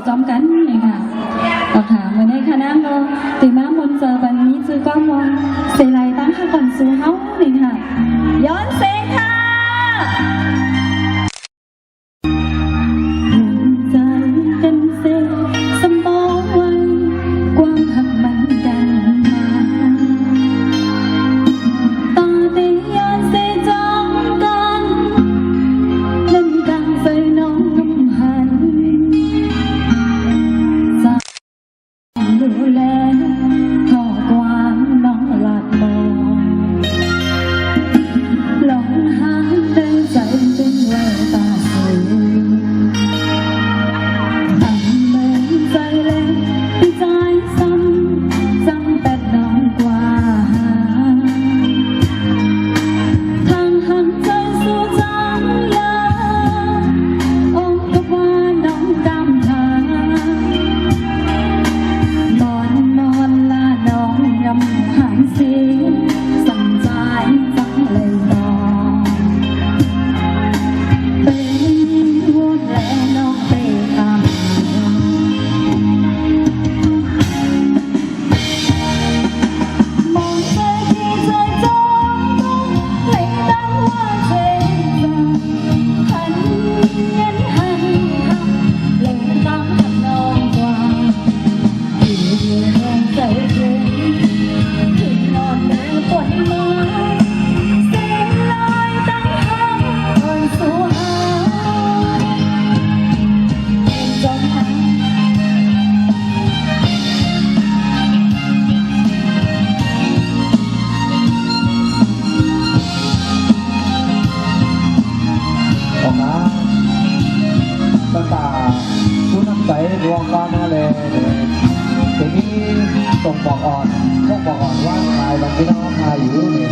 จอมกันเลยค่ะต่อถามมาในคณะโมติมามนเจอบันนี้จื้อก้อมองเซไลตั้งข้าก่อนซูเฮาเลยค่ะย้อนเซค่ะใจกันเซสมองไว้กว้างหักมันดันมาตาเตียนเซจองกันนั่นกังใส่น้องน้ำหันดูแลข้อความน้องหลาดมองหลงหาในใจเป็นแววตาสูงอันเหมือนใจเล่นใจซ้ำจังแต่น้องกว่าทางหันใจสู่จังยาองค์ก็ว่าน้องดำทางนอนลาน้องยำหันสีสั่งใจฟังเลยต่อเป็นวัวแลน้องไปตามมองใจที่ใจจองต้องให้ดังว่าเจ็บหันเย็นหันหักเล่นตั้งกับน้องกว่าอยู่ห้องใจเย็นถึงนอนแล้วปวดมือเสียงลอยตั้งห้องอ่อนสู่หาจนหาออกมาตั้งตาผู้นำใจดวงฟ้ามาเลยทีนี้ส่งบอกอ่อนพวกบอกอ่อนว่าทายบางที่น้องทายอยู่เนี่ย